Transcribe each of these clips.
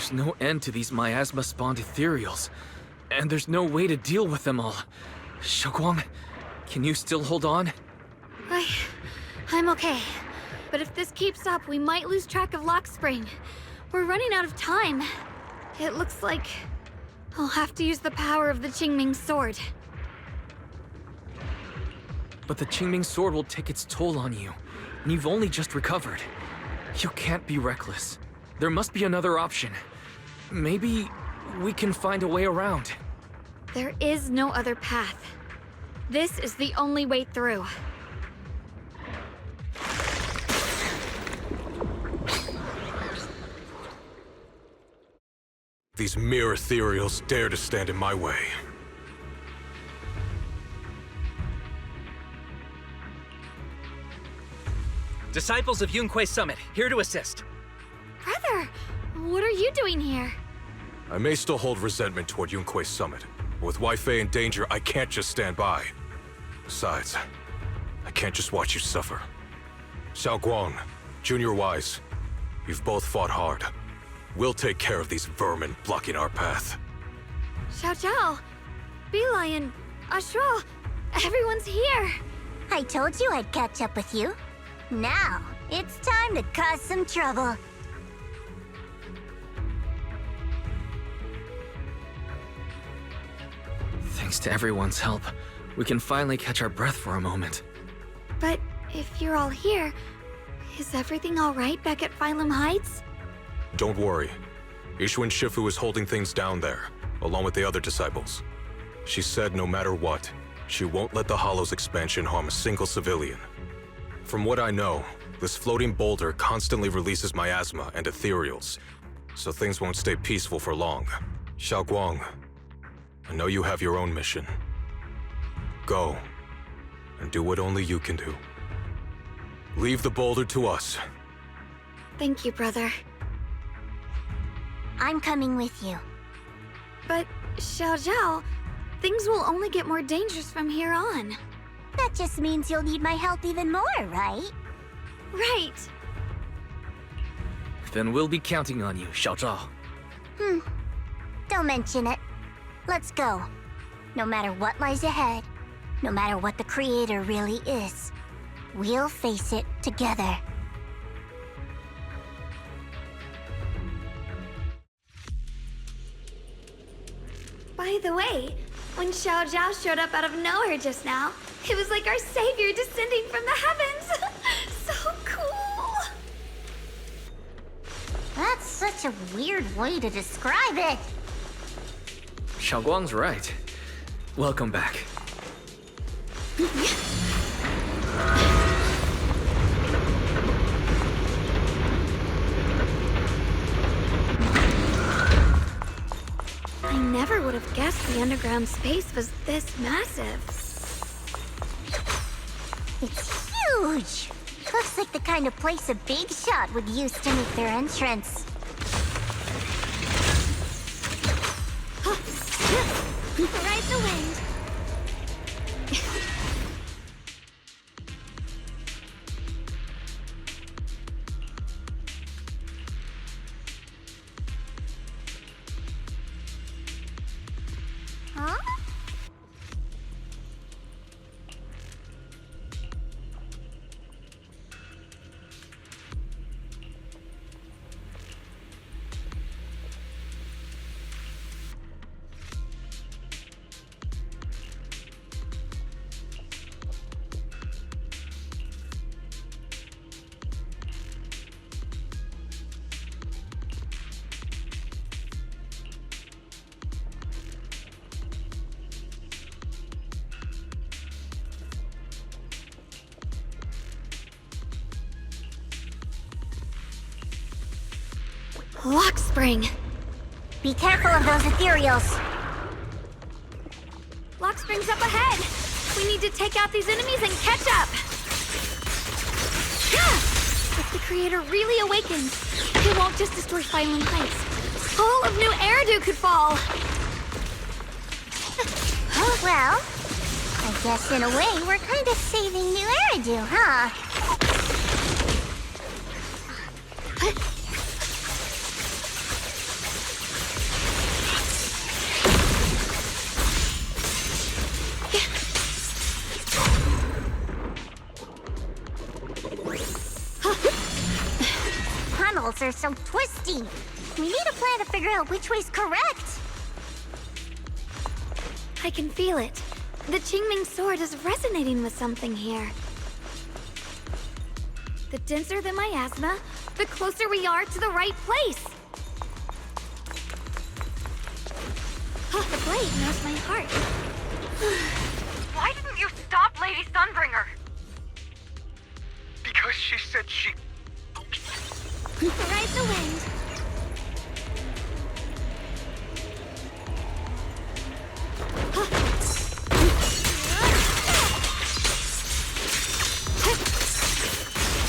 There's no end to these miasma-spawned ethereals, and there's no way to deal with them all. Xiaoguang, can you still hold on? I'm okay. But if this keeps up, we might lose track of Lock Spring. We're running out of time. It looks like I'll have to use the power of the Qingming sword. But the Qingming sword will take its toll on you, and you've only just recovered. You can't be reckless. There must be another option. Maybe we can find a way around. There is no other path. This is the only way through. These mere ethereals dare to stand in my way. Disciples of Yunque Summit, here to assist. Brother, what are you doing here? I may still hold resentment toward Yunque Summit, but with Wei Fei in danger, I can't just stand by. Besides, I can't just watch you suffer. Xiaoguang, Junior Wise, you've both fought hard. We'll take care of these vermin blocking our path. Xiao Zhao, Beelion, Ashral, everyone's here. I told you I'd catch up with you. Now, it's time to cause some trouble. Thanks to everyone's help, we can finally catch our breath for a moment. But if you're all here, is everything all right back at Phylum Heights? Don't worry. Ishuan Shifu is holding things down there, along with the other disciples. She said no matter what, she won't let the Hollow's expansion harm a single civilian. From what I know, this floating boulder constantly releases miasma and ethereals, so things won't stay peaceful for long. Xiaoguang, I know you have your own mission. Go, and do what only you can do. Leave the boulder to us. Thank you, brother. I'm coming with you. But, Xiao Zhao, things will only get more dangerous from here on. That just means you'll need my help even more, right? Right. Then we'll be counting on you, Xiao Zhao. Don't mention it. Let's go. No matter what lies ahead, no matter what the Creator really is, we'll face it together. By the way, when Xiao Zhao showed up out of nowhere just now, it was like our savior descending from the heavens. So cool. That's such a weird way to describe it. Xiaoguang's right. Welcome back. I never would have guessed the underground space was this massive. It's huge. Looks like the kind of place a big shot would use to make their entrance. Ride the wind. Huh? Lock Spring. Be careful of those ethereals. Lock Spring's up ahead. We need to take out these enemies and catch up. If the Creator really awakens, it won't just destroy Phylum Heights. All of New Eridu could fall. Well, I guess in a way we're kind of saving New Eridu, huh? portals are so twisty. We need a plan to figure out which way's correct. I can feel it. The Qingming sword is resonating with something here. The denser the miasma, the closer we are to the right place. Oh, the blade knows my heart. Why didn't you stop Lady Sunbringer? Because she said she... Ride the wind.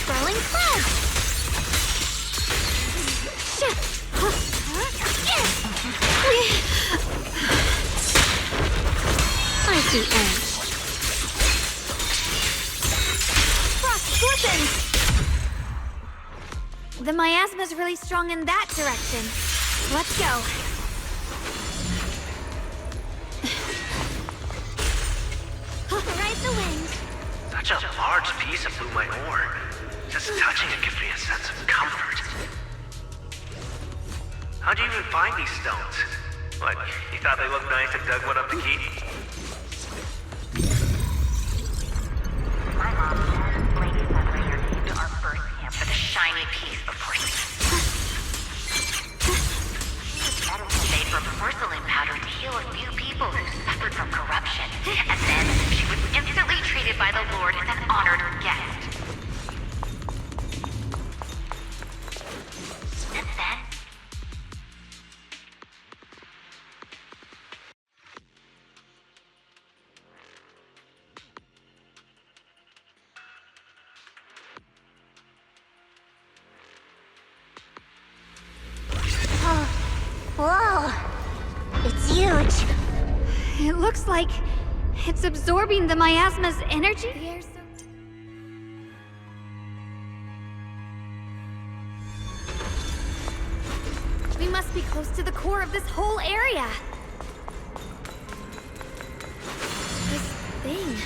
Throwing clubs. I see edge. Frost glistens. The miasma's really strong in that direction. Let's go. Ride the wind. Such a large piece of blue-white ore. Just touching it gives me a sense of comfort. How'd you even find these stones? What, you thought they looked nice and dug one up to keep? My mom says Lady Sunbringer came to our first camp with a shiny piece of porcelain. She used medicine made from porcelain powder to heal a few people who suffered from corruption. And then she was instantly treated by the Lord as an honored guest. Since then, Whoa! It's huge. It looks like it's absorbing the miasma's energy. The air's so... We must be close to the core of this whole area. This thing.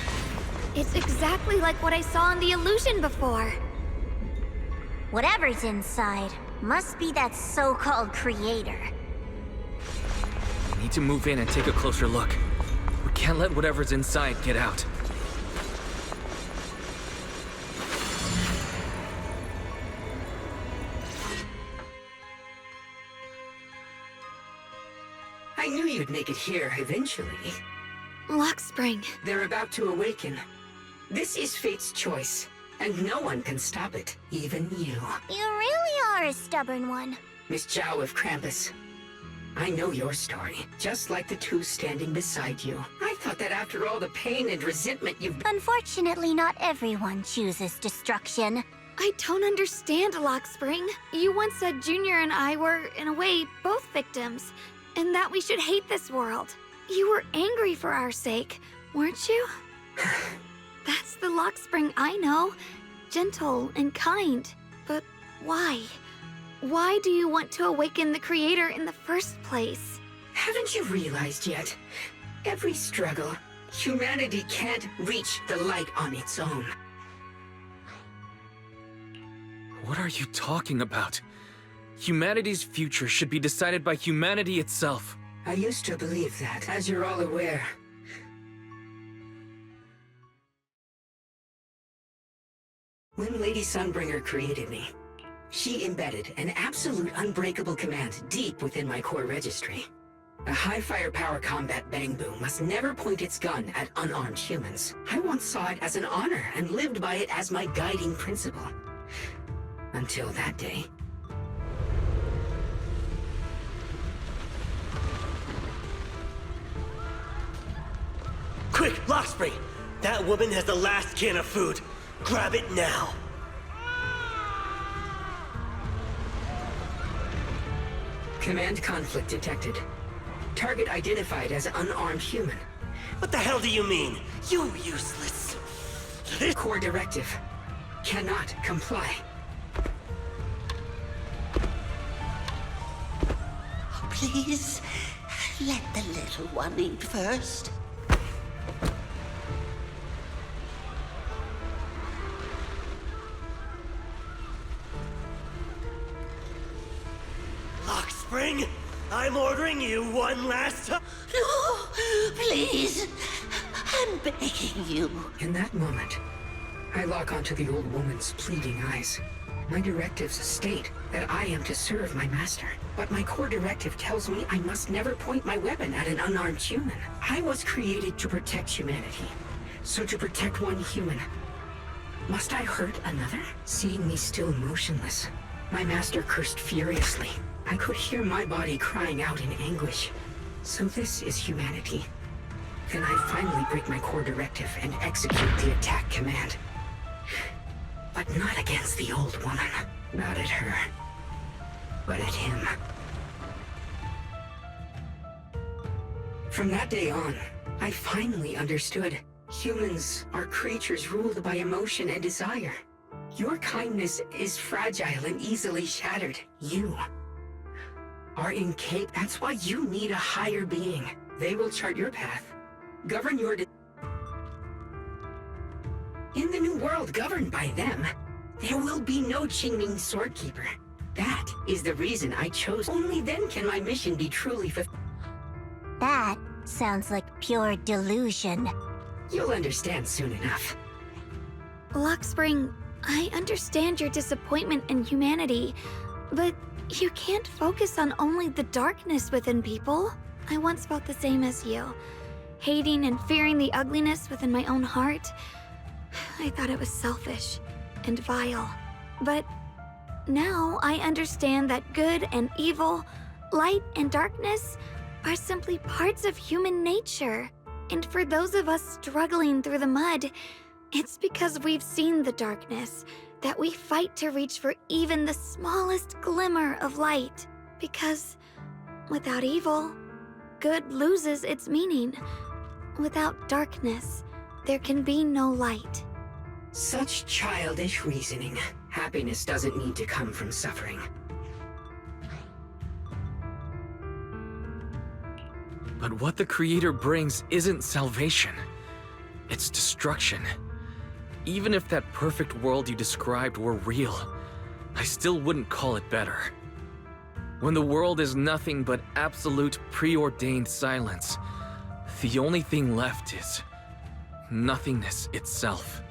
It's exactly like what I saw in the illusion before. Whatever's inside must be that so-called creator. We need to move in and take a closer look. We can't let whatever's inside get out. I knew you'd make it here eventually. Lock Spring. They're about to awaken. This is fate's choice, and no one can stop it, even you. You really are a stubborn one. Miss Zhao of Krampus. I know your story, just like the two standing beside you. I thought that after all the pain and resentment you've... Unfortunately, not everyone chooses destruction. I don't understand, Lock Spring. You once said Junior and I were, in a way, both victims, and that we should hate this world. You were angry for our sake, weren't you? That's the Lock Spring I know. Gentle and kind. But why? Why do you want to awaken the Creator in the first place? Haven't you realized yet? Every struggle, humanity can't reach the light on its own. What are you talking about? Humanity's future should be decided by humanity itself. I used to believe that, as you're all aware. When Lady Sunbringer created me, she embedded an absolute unbreakable command deep within my core registry. A high firepower combat bang boom must never point its gun at unarmed humans. I once saw it as an honor and lived by it as my guiding principle. Until that day. Quick, Lockspring! That woman has the last can of food. Grab it now. Command conflict detected. Target identified as unarmed human. What the hell do you mean? You useless. Core directive. Cannot comply. Please, let the little one eat first. Spring, I'm ordering you one last time. No, please. I'm begging you. In that moment, I lock onto the old woman's pleading eyes. My directives state that I am to serve my master, but my core directive tells me I must never point my weapon at an unarmed human. I was created to protect humanity. So to protect one human, must I hurt another? Seeing me still motionless, my master cursed furiously. I could hear my body crying out in anguish. So this is humanity. Then I finally break my core directive and execute the attack command. But not against the old woman. Not at her. But at him. From that day on, I finally understood. Humans are creatures ruled by emotion and desire. Your kindness is fragile and easily shattered. You are incapable. That's why you need a higher being. They will chart your path, govern your in the new world governed by them, there will be no Qingming Swordkeeper. That is the reason I chose. Only then can my mission be truly fulfilled. That sounds like pure delusion. You'll understand soon enough. Lockspring, I understand your disappointment in humanity, but you can't focus on only the darkness within people. I once felt the same as you, hating and fearing the ugliness within my own heart. I thought it was selfish and vile. But now I understand that good and evil, light and darkness are simply parts of human nature. And for those of us struggling through the mud, it's because we've seen the darkness that we fight to reach for even the smallest glimmer of light. Because without evil, good loses its meaning. Without darkness, there can be no light. Such childish reasoning. Happiness doesn't need to come from suffering. But what the Creator brings isn't salvation. It's destruction. Even if that perfect world you described were real, I still wouldn't call it better. When the world is nothing but absolute preordained silence, the only thing left is nothingness itself.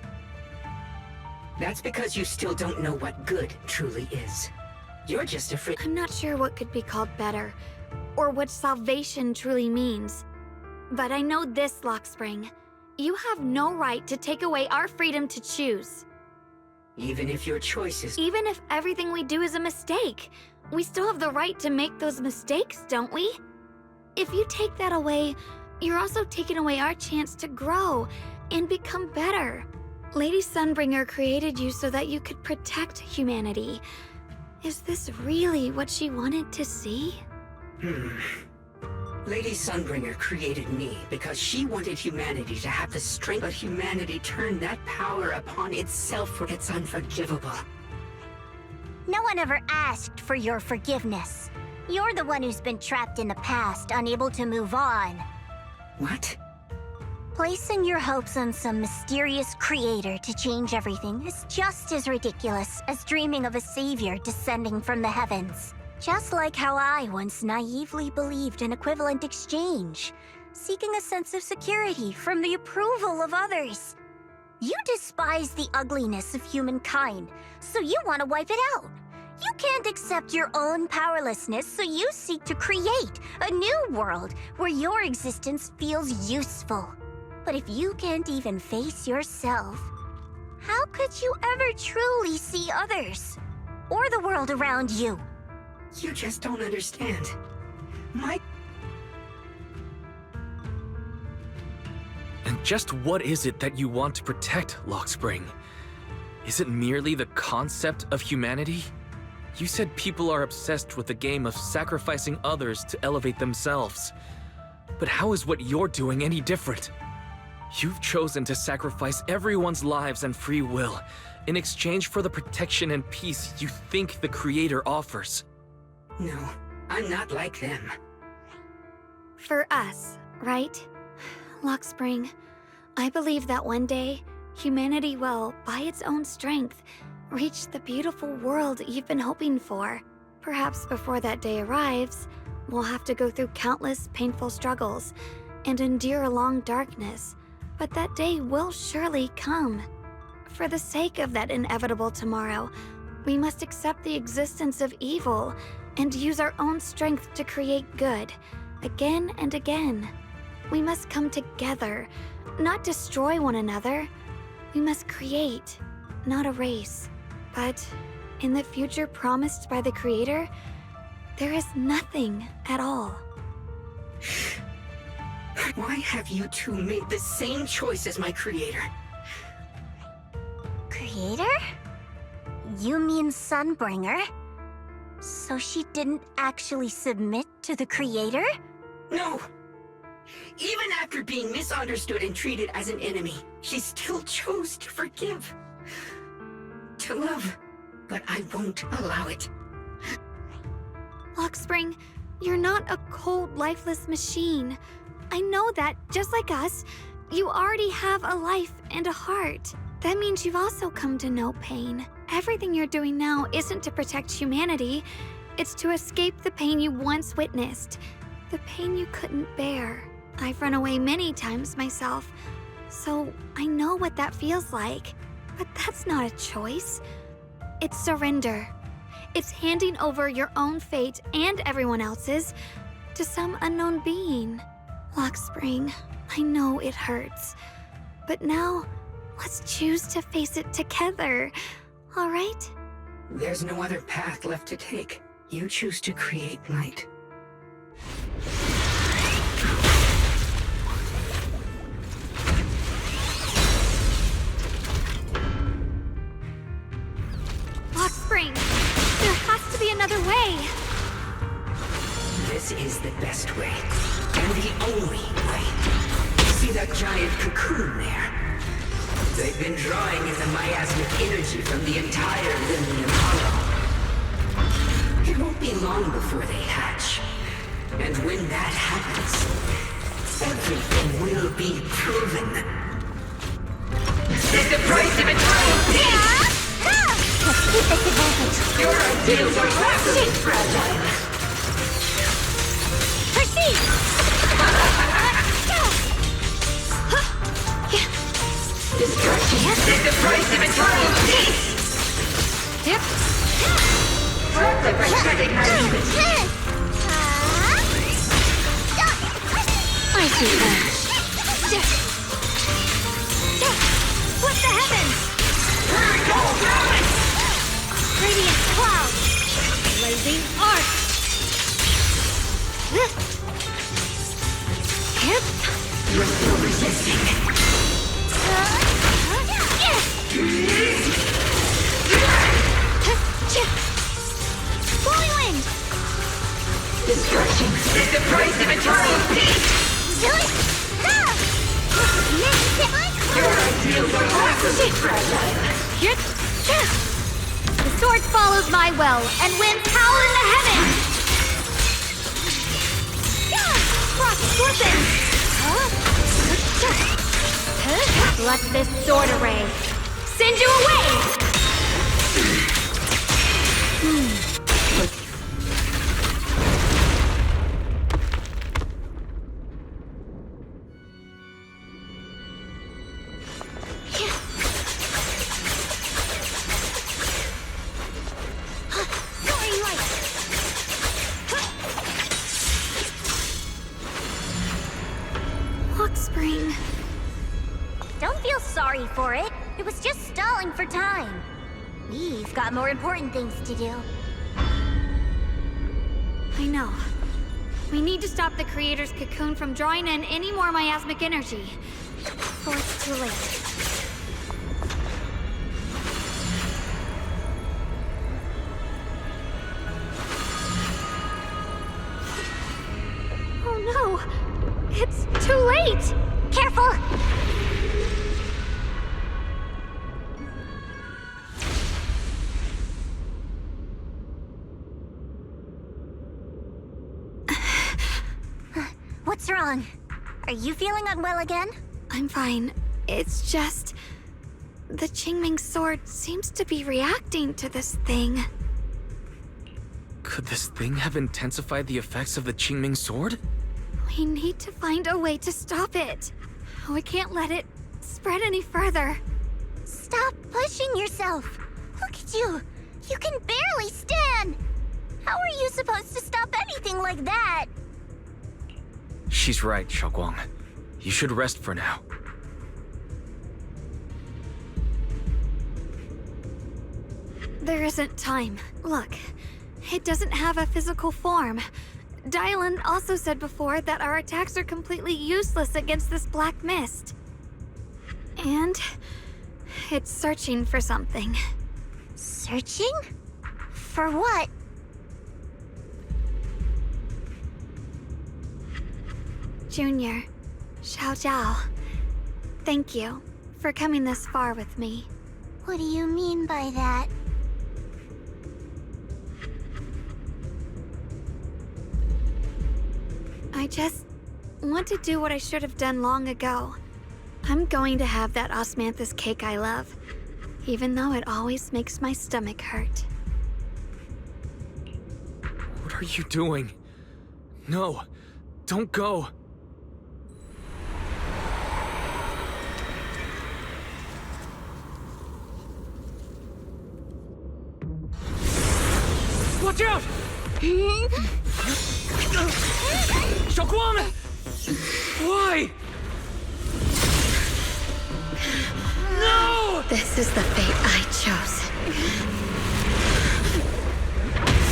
That's because you still don't know what good truly is. You're just afraid. I'm not sure what could be called better, or what salvation truly means. But I know this, Lockspring. You have no right to take away our freedom to choose. Even if your choice is... Even if everything we do is a mistake, we still have the right to make those mistakes, don't we? If you take that away, you're also taking away our chance to grow and become better. Lady Sunbringer created you so that you could protect humanity. Is this really what she wanted to see? Lady Sunbringer created me because she wanted humanity to have the strength, but humanity turned that power upon itself for it's unforgivable. No one ever asked for your forgiveness. You're the one who's been trapped in the past, unable to move on. What? Placing your hopes on some mysterious creator to change everything is just as ridiculous as dreaming of a savior descending from the heavens. Just like how I once naively believed in equivalent exchange, seeking a sense of security from the approval of others. You despise the ugliness of humankind, so you want to wipe it out. You can't accept your own powerlessness, so you seek to create a new world where your existence feels useful. But if you can't even face yourself, how could you ever truly see others? Or the world around you? You just don't understand. And just what is it that you want to protect, Lockspring? Is it merely the concept of humanity? You said people are obsessed with the game of sacrificing others to elevate themselves. But how is what you're doing any different? You've chosen to sacrifice everyone's lives and free will in exchange for the protection and peace you think the Creator offers. No, I'm not like them. For us, right? Lockspring, I believe that one day, humanity will, by its own strength, reach the beautiful world you've been hoping for. Perhaps before that day arrives, we'll have to go through countless painful struggles and endure a long darkness, but that day will surely come. For the sake of that inevitable tomorrow, we must accept the existence of evil and use our own strength to create good, again and again. We must come together, not destroy one another. We must create, not erase. But in the future promised by the Creator, there is nothing at all. Why have you two made the same choice as my creator? Creator? You mean Sunbringer? So she didn't actually submit to the Creator? No! Even after being misunderstood and treated as an enemy, she still chose to forgive. To love, but I won't allow it. Lockspring, you're not a cold, lifeless machine. I know that, just like us, you already have a life and a heart. That means you've also come to know pain. Everything you're doing now isn't to protect humanity. It's to escape the pain you once witnessed. The pain you couldn't bear. I've run away many times myself, so I know what that feels like. But that's not a choice. It's surrender. It's handing over your own fate and everyone else's to some unknown being. Lockspring, I know it hurts. But now, let's choose to face it together, all right? There's no other path left to take. You choose to create light. Lockspring, there has to be another way. This is the best way, and the only way. See that giant cocoon there? They've been drawing in the miasmic energy from the entire Limnium Hollow. It won't be long before they hatch. And when that happens, everything will be proven. It's the price of eternal peace! Let's keep this advantage. Your ideals are massively fragile. Proceed! Destruction is the price of eternal peace! Yep. Perfect recognizement! I see that. Split the heavens! Radiant cloud! Blazing arc! Yep. You're still resisting. Blowing wind! Destruction is the price of eternal peace! Your ideals are massively fragile. The sword follows my will and wins power in the heavens! Frost scorpion! Let this sword array send you away! Lockspring. Don't feel sorry for it. It was just stalling for time. We've got more important things to do. I know. We need to stop the Creator's cocoon from drawing in any more miasmic energy. Before it's too late. Oh no! It's too late! Careful! What's wrong? Are you feeling unwell again? I'm fine. It's just... the Qingming sword seems to be reacting to this thing. Could this thing have intensified the effects of the Qingming sword? We need to find a way to stop it. We can't let it spread any further. Stop pushing yourself. Look at you. You can barely stand. How are you supposed to stop anything like that? She's right, Xiaoguang. You should rest for now. There isn't time. Look, it doesn't have a physical form. Dylan also said before that our attacks are completely useless against this black mist. And it's searching for something. Searching? For what? Junior, Xiao Zhao, thank you for coming this far with me. What do you mean by that? I just want to do what I should have done long ago. I'm going to have that osmanthus cake I love, even though it always makes my stomach hurt. What are you doing? No, don't go. Watch out! Xiaoguang! Why? No! This is the fate I chose.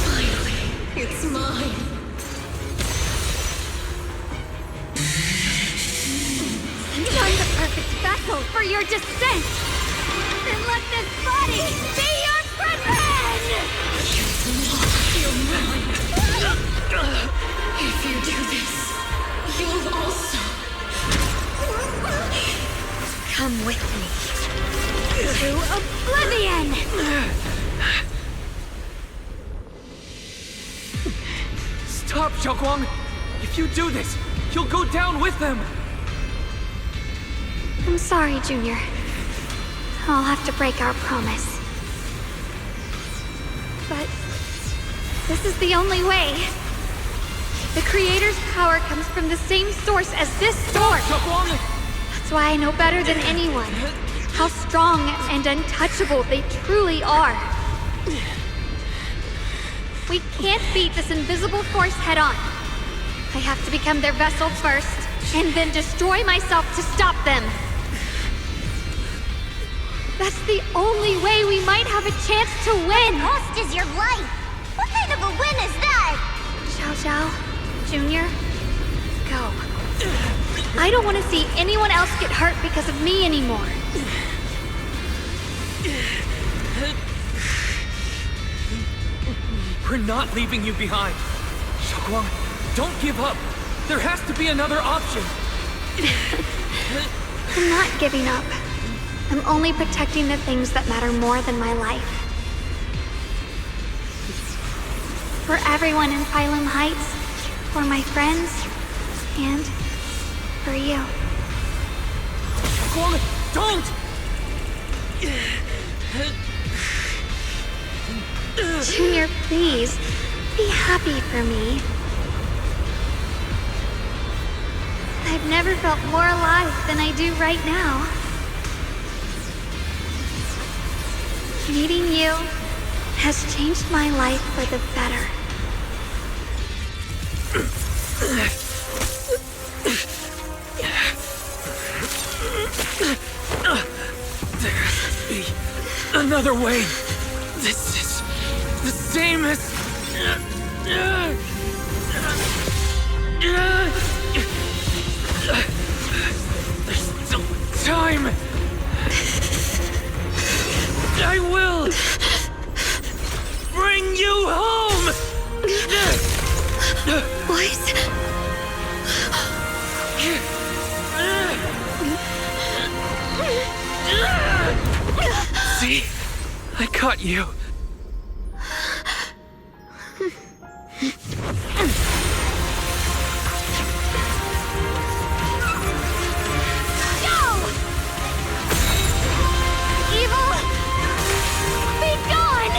Finally, it's mine. You're the perfect vessel for your descent! Then let this body be your prison! You're mine. If you do this, you'll also Come with me to oblivion! Stop, Xiaoguang! If you do this, you'll go down with them! I'm sorry, Junior. I'll have to break our promise. But this is the only way. The Creator's power comes from the same source as this sword. Xiaoguang! That's why I know better than anyone how strong and untouchable they truly are. We can't beat this invisible force head on. I have to become their vessel first, and then destroy myself to stop them. That's the only way we might have a chance to win! Cost is your life! What kind of a win is that? Xiao Zhao, Junior, go. I don't want to see anyone else get hurt because of me anymore. We're not leaving you behind. Xiaoguang, don't give up. There has to be another option. I'm not giving up. I'm only protecting the things that matter more than my life. For everyone in Phylum Heights, for my friends, and for you. Xiaoguang, don't! Junior, please, be happy for me. I've never felt more alive than I do right now. Meeting you has changed my life for the better. There has to be another way. This is the same as... There's still time. I will bring you home. Boys? See? I caught you. Go! Evil, be gone!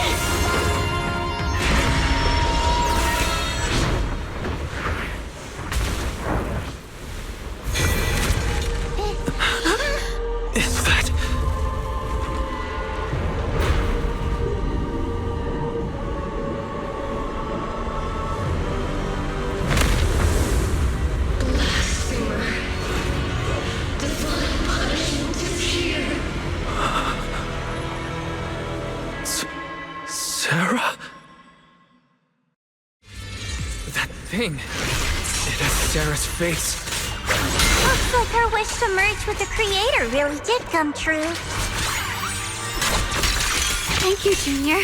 Sarah? That thing. It has Sarah's face. Looks like her wish to merge with the Creator really did come true. Thank you, Junior.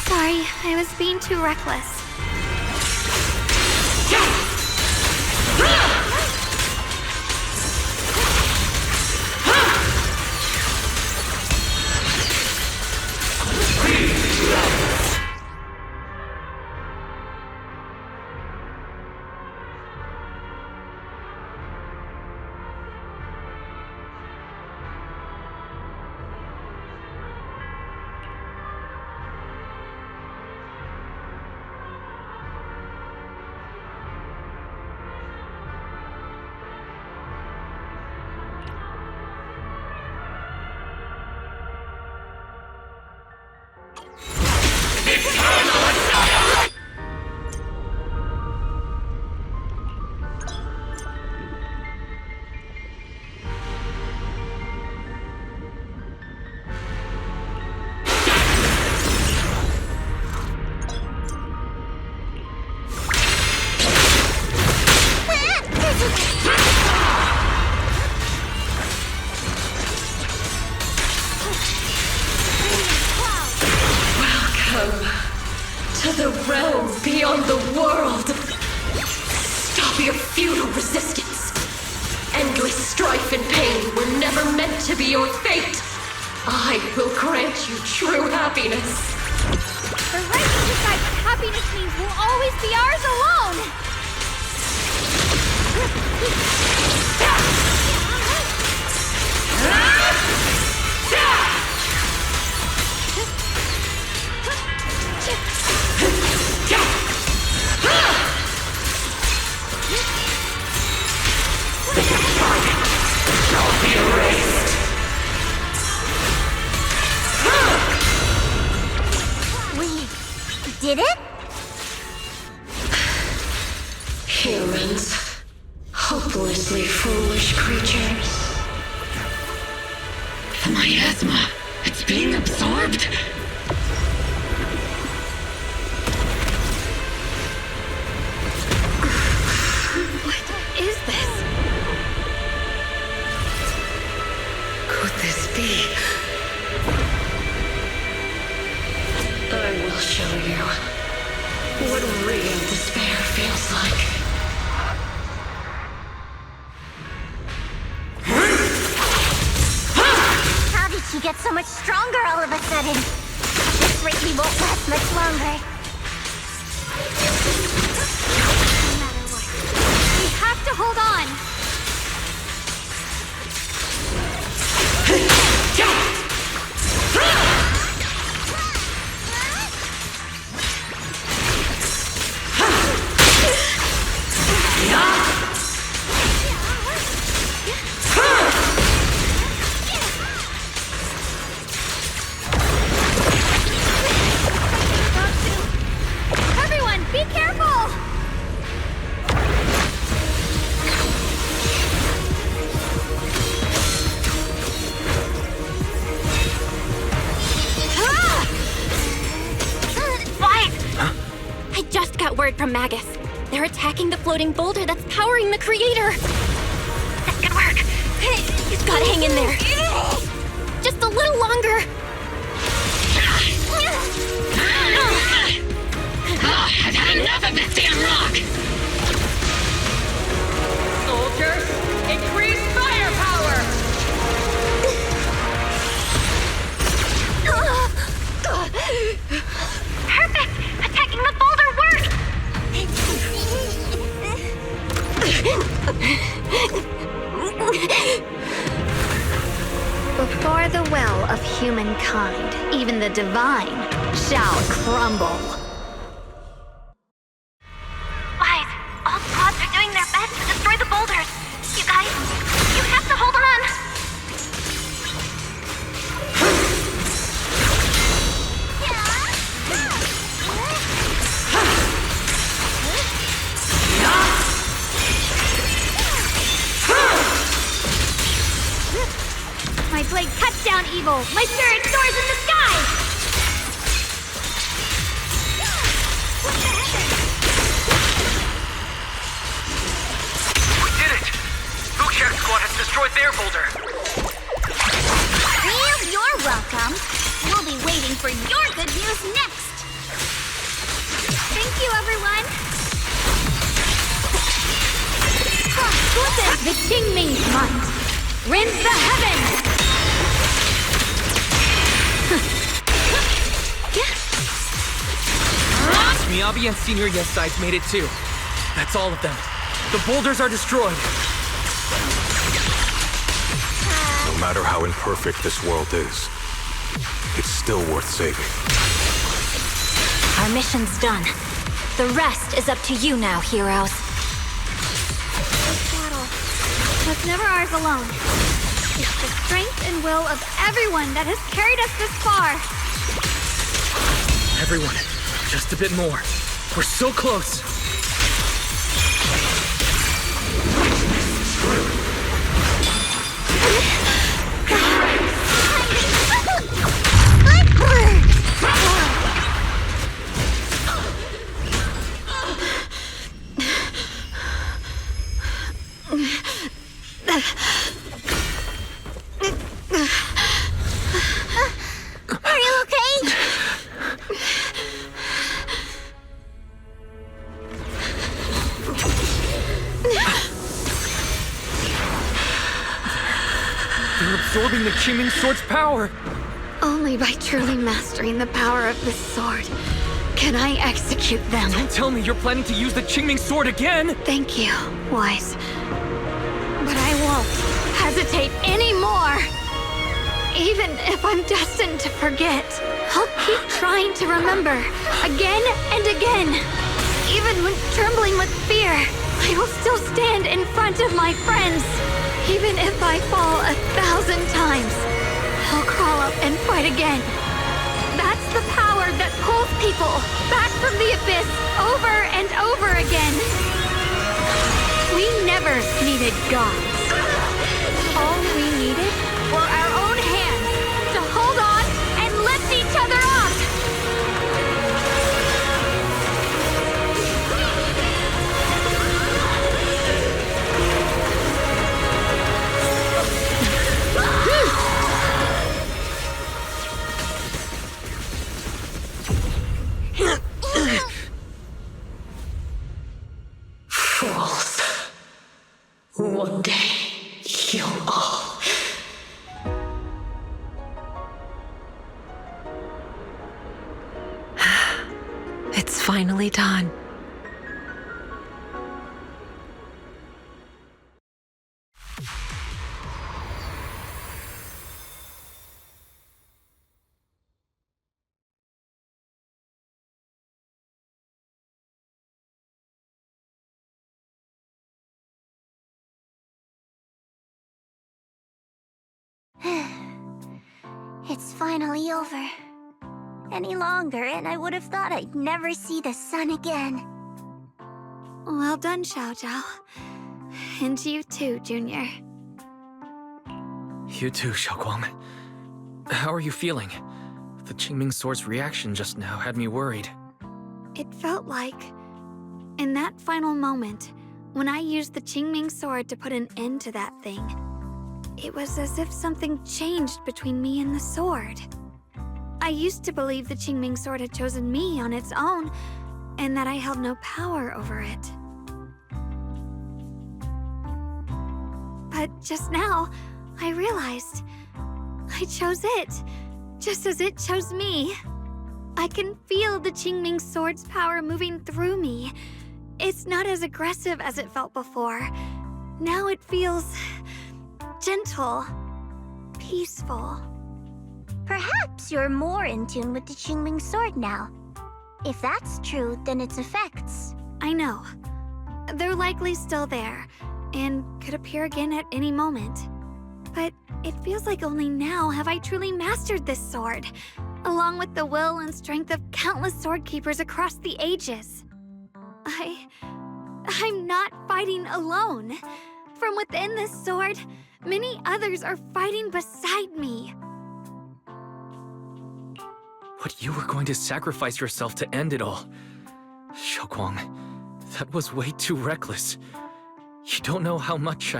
Sorry, I was being too reckless. To the realm beyond the world! Stop your futile resistance! Endless strife and pain were never meant to be your fate! I will grant you true happiness! The right to decide what happiness means will always be ours alone! Shall be erased! We did it? Humans. Hopelessly foolish creatures. The miasma. It's being absorbed. What is this? Could this be? I will show you what real despair feels like. How did she get so much stronger all of a sudden? This really won't last much longer. No matter what, we have to hold on! Everyone, be careful! I just got word from Magus. They're attacking the floating boulder that's powering the Creator. This could work. You've gotta hang in there. Just a little longer. I've had enough of this damn rock! Soldiers, increase firepower! Perfect! Attacking the boulder worked! Before the well of humankind, even the divine shall crumble. Wise, all squads are doing their best to destroy the boulders. You guys, you have to hold on. My blade cuts down evil. My spirit soars in the sky. for your good news next! Thank you, everyone! The Qingming Might! Rinse the heavens! Miyabi and Senior Yes Sides made it too. That's all of them. The boulders are destroyed. No matter how imperfect this world is, it's still worth saving. Our mission's done. The rest is up to you now, heroes. This battle was never ours alone. It's the strength and will of everyone that has carried us this far. Everyone, just a bit more. We're so close. Are you okay? They're absorbing the Qingming Sword's power. Only by truly mastering the power of this sword can I execute them. Don't tell me you're planning to use the Qingming Sword again! Thank you, Wise. But I won't hesitate anymore. Even if I'm destined to forget, I'll keep trying to remember again and again. Even when trembling with fear, I will still stand in front of my friends. Even if I fall 1,000 times, I'll crawl up and fight again. That's the power that pulls people back from the abyss over and over again. We never needed gods. All we needed were our own hands to hold on and lift each other up. Fools. One day, you'll all... It's finally done. It's finally over. Any longer, and I would have thought I'd never see the sun again. Well done, Xiao Zhao. And you too, Junior. You too, Xiaoguang. How are you feeling? The Qingming Sword's reaction just now had me worried. It felt like, in that final moment, when I used the Qingming Sword to put an end to that thing, it was as if something changed between me and the sword. I used to believe the Qingming Sword had chosen me on its own, and that I held no power over it. But just now, I realized I chose it, just as it chose me. I can feel the Qingming Sword's power moving through me. It's not as aggressive as it felt before. Now it feels gentle, peaceful. Perhaps you're more in tune with the Qingming Sword now. If that's true, then its effects... I know. They're likely still there, and could appear again at any moment. But it feels like only now have I truly mastered this sword, along with the will and strength of countless sword keepers across the ages. I'm not fighting alone. From within this sword, many others are fighting beside me. But you were going to sacrifice yourself to end it all. Xiaoguang, that was way too reckless. You don't know how much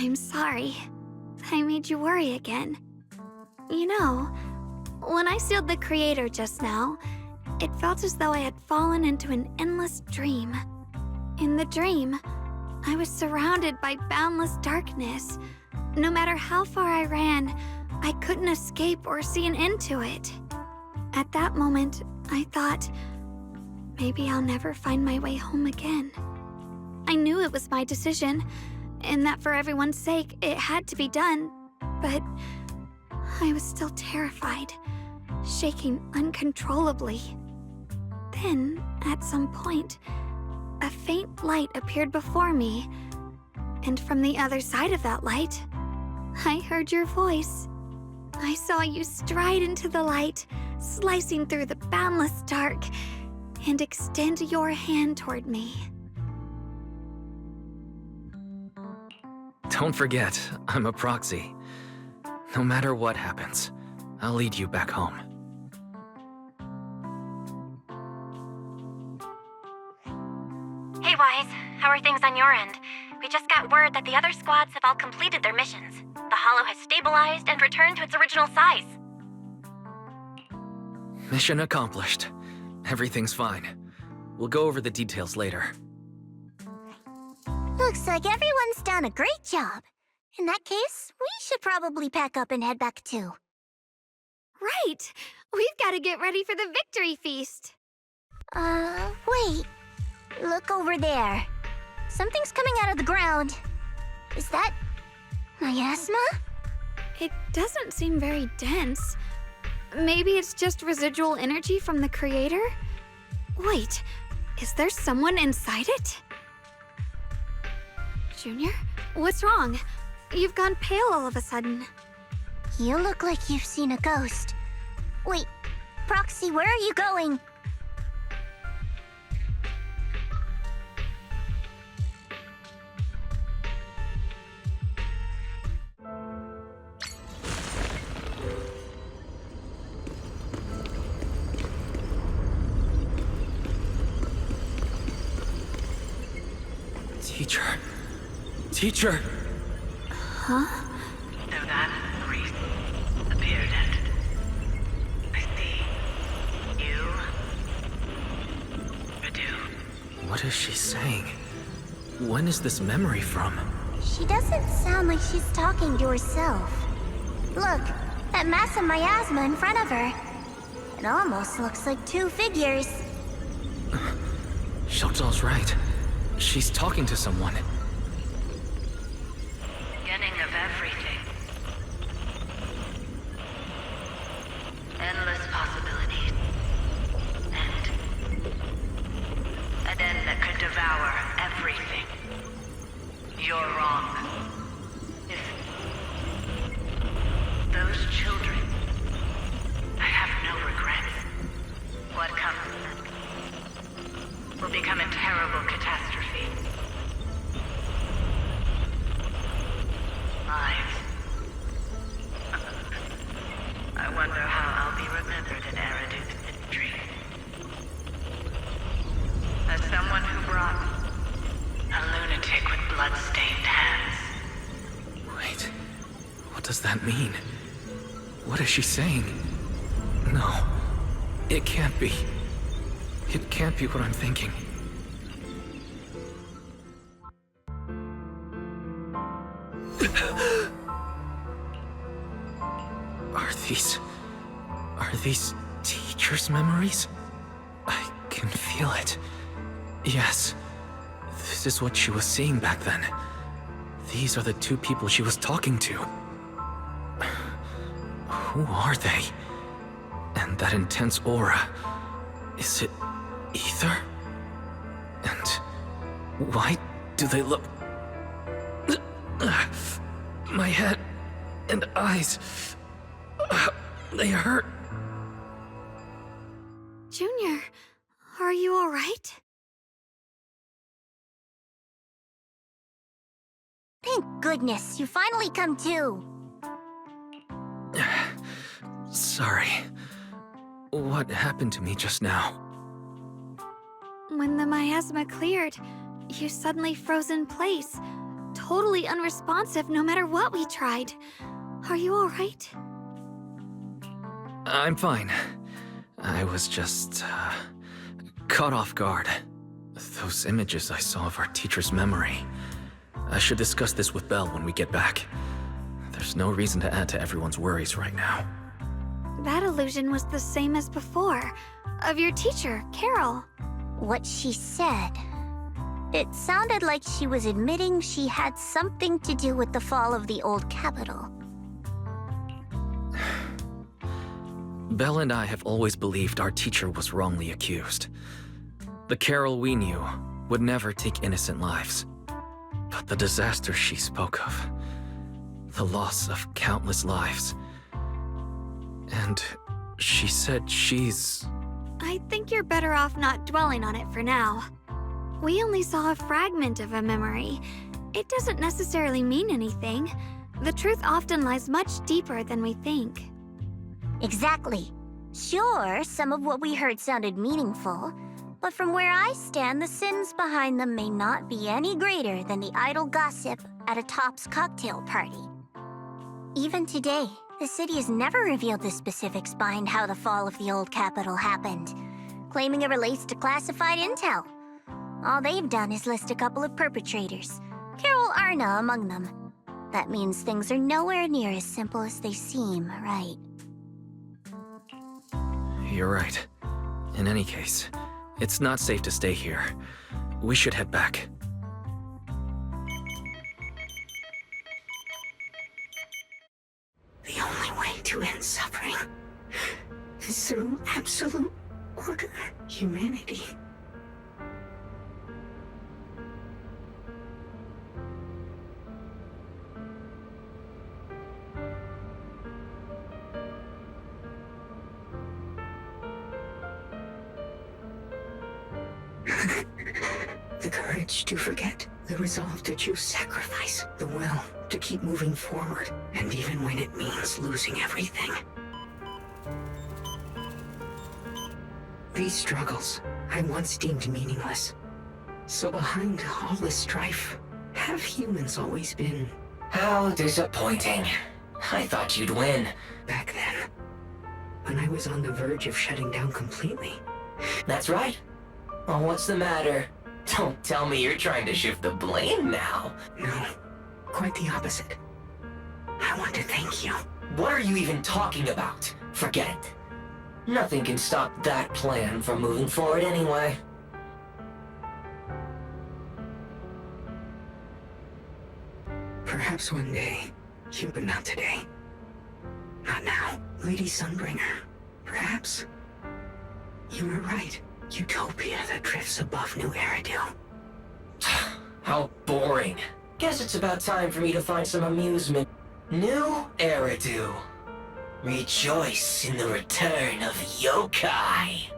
I'm sorry. I made you worry again. You know, when I sealed the Creator just now, it felt as though I had fallen into an endless dream. In the dream, I was surrounded by boundless darkness. No matter how far I ran, I couldn't escape or see an end to it. At that moment, I thought, maybe I'll never find my way home again. I knew it was my decision, and that for everyone's sake, it had to be done, but I was still terrified, shaking uncontrollably. Then, at some point, a faint light appeared before me, and from the other side of that light, I heard your voice. I saw you stride into the light, slicing through the boundless dark, and extend your hand toward me. Don't forget, I'm a proxy. No matter what happens, I'll lead you back home. Hey, Wise. How are things on your end? We just got word that the other squads have all completed their missions. The Hollow has stabilized and returned to its original size. Mission accomplished. Everything's fine. We'll go over the details later. Looks like everyone's done a great job. In that case, we should probably pack up and head back too. Right! We've got to get ready for the victory feast! Wait. Look over there. Something's coming out of the ground. Is that miasma? It doesn't seem very dense. Maybe it's just residual energy from the Creator? Wait, is there someone inside it? Junior, what's wrong? You've gone pale all of a sudden. You look like you've seen a ghost. Wait, Proxy, where are you going? Teacher! Huh? So that priest appeared and I see you, Radu. What is she saying? When is this memory from? She doesn't sound like she's talking to herself. Look, that massive miasma in front of her. It almost looks like two figures. Shoto's right. She's talking to someone. Beginning of everything. Endless possibilities. An end that could devour everything. You're wrong. If those children, I have no regrets. What comes will become a terrible catastrophe. Lives. I wonder how I'll be remembered in Eridu's history. As someone who brought a lunatic with blood-stained hands. Wait, what does that mean? What is she saying? No, it can't be. It can't be what I'm thinking. Are these teachers' memories? I can feel it. Yes, this is what she was seeing back then. These are the two people she was talking to. Who are they? And that intense aura, is it ether? And why do they look... My head and eyes, they hurt. Junior, are you all right? Thank goodness, you finally come to. Sorry. What happened to me just now? When the miasma cleared, you suddenly froze in place. totally unresponsive no matter what we tried. Are you alright? I'm fine. I was just, caught off guard. Those images I saw of our teacher's memory. I should discuss this with Belle when we get back. There's no reason to add to everyone's worries right now. That illusion was the same as before, of your teacher, Carol. What she said. It sounded like she was admitting she had something to do with the fall of the old capital. Belle and I have always believed our teacher was wrongly accused. The Carol we knew would never take innocent lives. But the disaster she spoke of, the loss of countless lives, and she said she's... I think you're better off not dwelling on it for now. We only saw a fragment of a memory. It doesn't necessarily mean anything. The truth often lies much deeper than we think. Exactly. Sure, some of what we heard sounded meaningful, but from where I stand, the sins behind them may not be any greater than the idle gossip at a Topps cocktail party. Even today, the city has never revealed the specifics behind how the fall of the old capital happened, claiming it relates to classified intel. All they've done is list a couple of perpetrators, Carol Arna among them. That means things are nowhere near as simple as they seem, right? You're right. In any case, it's not safe to stay here. We should head back. The only way to end suffering is through absolute order. Humanity. The courage to forget, the resolve to choose sacrifice, the will to keep moving forward, and even when it means losing everything. These struggles I once deemed meaningless. So behind all this strife, have humans always been... How disappointing. I thought you'd win. Back then, when I was on the verge of shutting down completely. That's right. Well, what's the matter? Don't tell me you're trying to shift the blame now. No, quite the opposite. I want to thank you. What are you even talking about? Forget it. Nothing can stop that plan from moving forward anyway. Perhaps one day, but not today. Not now. Lady Sunbringer, perhaps. You were right. Utopia that drifts above New Eridu. How boring. Guess it's about time for me to find some amusement. New Eridu. Rejoice in the return of yokai.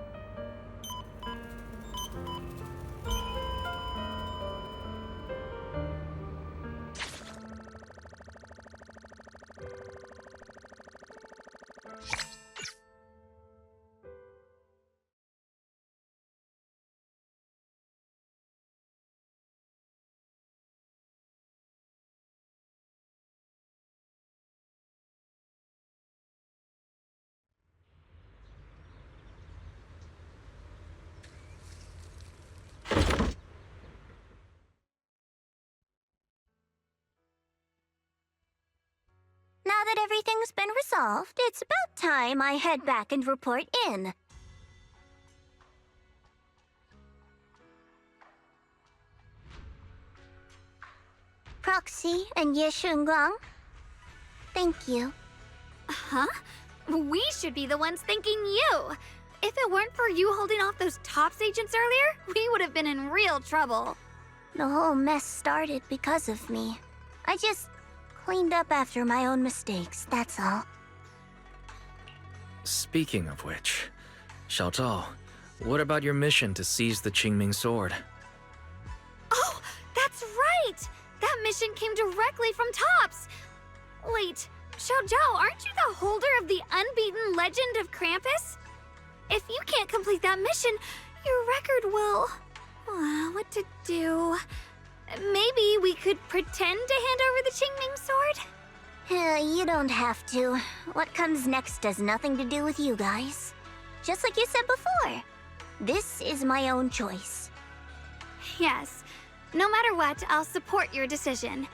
Now that everything's been resolved, it's about time I head back and report in. Proxy and Ye Shunguang, thank you. Huh? We should be the ones thanking you. If it weren't for you holding off those Topps agents earlier, we would have been in real trouble. The whole mess started because of me. I just cleaned up after my own mistakes, that's all. Speaking of which, Xiao Zhao, what about your mission to seize the Qingming sword? Oh, that's right! That mission came directly from Topps! Wait, Xiao Zhao, aren't you the holder of the unbeaten legend of Krampus? If you can't complete that mission, your record will... what to do? maybe we could pretend to hand over the Qingming sword? You don't have to. What comes next has nothing to do with you guys. Just like you said before, this is my own choice. Yes. No matter what, I'll support your decision.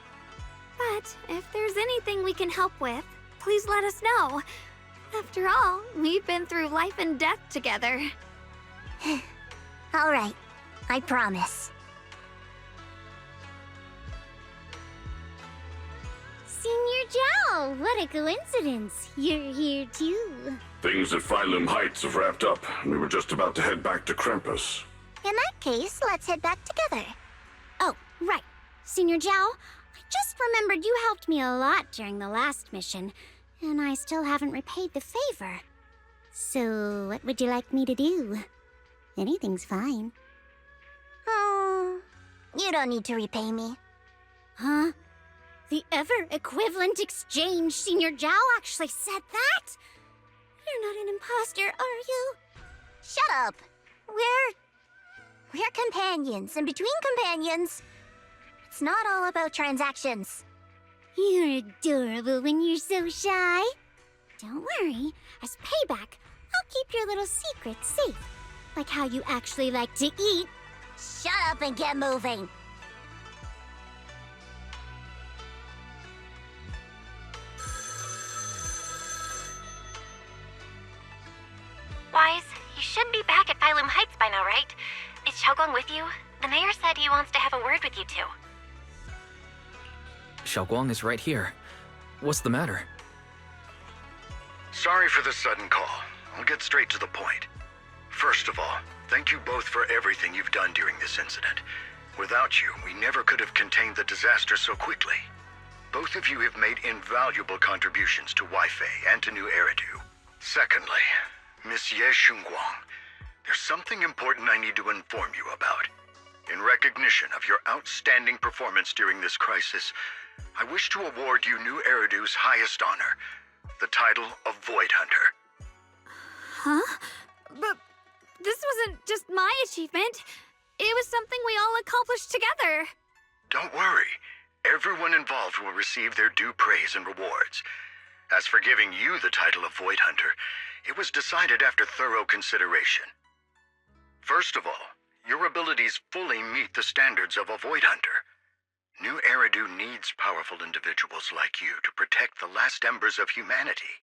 But if there's anything we can help with, please let us know. After all, we've been through life and death together. All right, I promise. Senior Zhao, what a coincidence. You're here too. Things at Phylum Heights have wrapped up. We were just about to head back to Krampus. In that case, let's head back together. Oh, right. Senior Zhao, I just remembered you helped me a lot during the last mission, and I still haven't repaid the favor. So, what would you like me to do? Anything's fine. Oh, you don't need to repay me. Huh? The ever-equivalent exchange, Senior Zhao actually said that? You're not an imposter, are you? Shut up! We're companions, and between companions, it's not all about transactions. You're adorable when you're so shy. Don't worry, as payback, I'll keep your little secrets safe. Like how you actually like to eat. Shut up and get moving! Wise, you should be back at Phylum Heights by now, right? Is Xiaoguang with you? The mayor said he wants to have a word with you two. Xiaoguang is right here. What's the matter? Sorry for the sudden call. I'll get straight to the point. First of all, thank you both for everything you've done during this incident. Without you, we never could have contained the disaster so quickly. Both of you have made invaluable contributions to Weifei and to New Eridu. Secondly, Miss Ye Xunguang, there's something important I need to inform you about. In recognition of your outstanding performance during this crisis, I wish to award you New Eridu's highest honor, the title of Void Hunter. Huh? But this wasn't just my achievement. It was something we all accomplished together. Don't worry. Everyone involved will receive their due praise and rewards. As for giving you the title of Void Hunter, it was decided after thorough consideration. First of all, your abilities fully meet the standards of a Void Hunter. New Eridu needs powerful individuals like you to protect the last embers of humanity.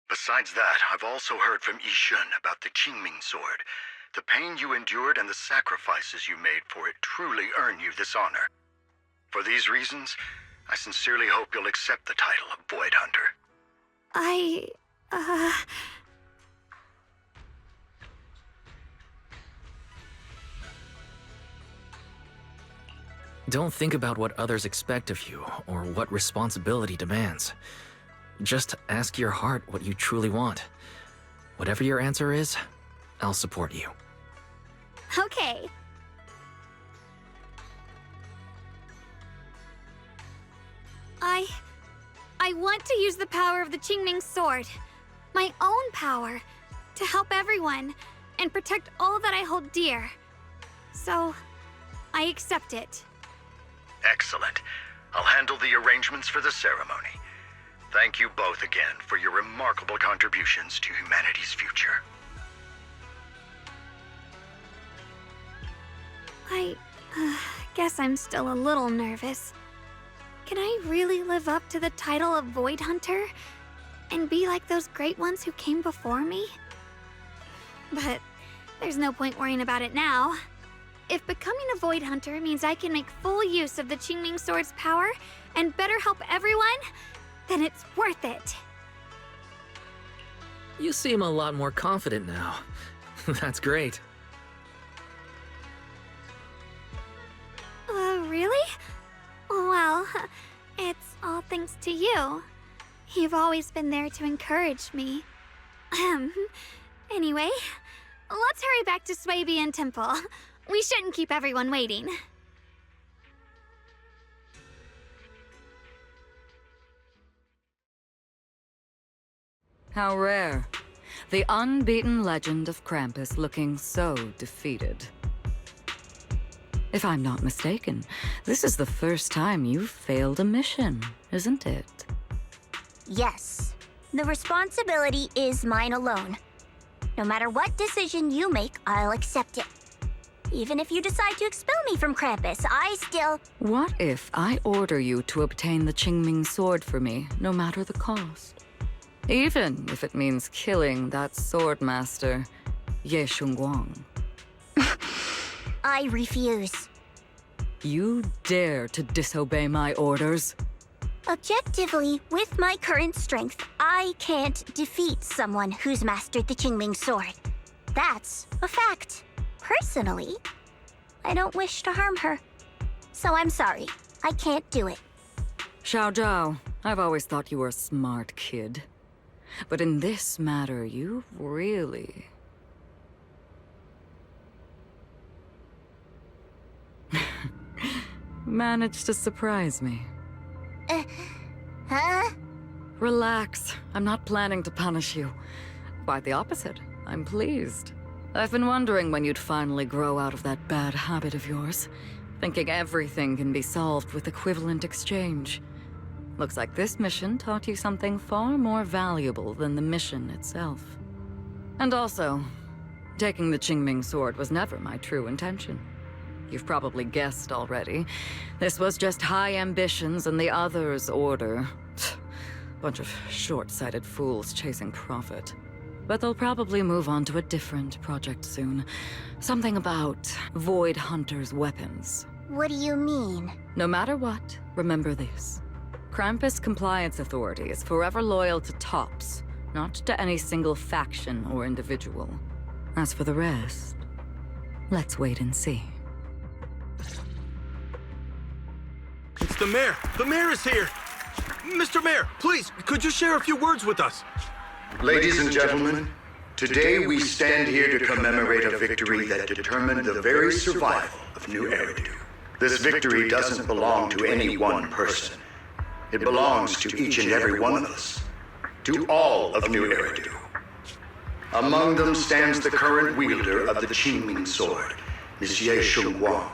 Besides that, I've also heard from Yishun about the Qingming sword. The pain you endured and the sacrifices you made for it truly earn you this honor. For these reasons, I sincerely hope you'll accept the title of Void Hunter. Don't think about what others expect of you or what responsibility demands. Just ask your heart what you truly want. Whatever your answer is, I'll support you. Okay. I want to use the power of the Qingming sword, my own power, to help everyone and protect all that I hold dear. So, I accept it. Excellent. I'll handle the arrangements for the ceremony. Thank you both again for your remarkable contributions to humanity's future. I guess I'm still a little nervous. Can I really live up to the title of Void Hunter and be like those great ones who came before me? But there's no point worrying about it now. If becoming a Void Hunter means I can make full use of the Qingming sword's power and better help everyone, then it's worth it. You seem a lot more confident now. That's great. Really? Well, it's all thanks to you. You've always been there to encourage me. Anyway, let's hurry back to Swabian Temple. We shouldn't keep everyone waiting. How rare. The unbeaten legend of Krampus looking so defeated. If I'm not mistaken, this is the first time you've failed a mission, isn't it? Yes. The responsibility is mine alone. No matter what decision you make, I'll accept it. Even if you decide to expel me from Krampus, I still... What if I order you to obtain the Qingming sword for me, no matter the cost? Even if it means killing that sword master, Ye Shunguang. I refuse. You dare to disobey my orders? Objectively, with my current strength, I can't defeat someone who's mastered the Qingming sword. That's a fact. Personally, I don't wish to harm her. So I'm sorry, I can't do it. Xiao Zhao, I've always thought you were a smart kid. But in this matter, you've really... managed to surprise me. Huh? Relax. I'm not planning to punish you. Quite the opposite. I'm pleased. I've been wondering when you'd finally grow out of that bad habit of yours, thinking everything can be solved with equivalent exchange. Looks like this mission taught you something far more valuable than the mission itself. And also, taking the Qingming sword was never my true intention. You've probably guessed already. This was just high ambitions and the others' order. Bunch of short-sighted fools chasing profit. But they'll probably move on to a different project soon. Something about Void Hunter's weapons. What do you mean? No matter what, remember this. Krampus Compliance Authority is forever loyal to TOPS, not to any single faction or individual. As for the rest, let's wait and see. It's the mayor! The mayor is here! Mr. Mayor, please, could you share a few words with us? Ladies and gentlemen, today we stand here to commemorate a victory that determined the very survival of New Eridu. This victory doesn't belong to any one person. It belongs to each and every one of us. To all of New Eridu. Among them stands the current wielder of the Qingming sword, Monsieur Shunguang,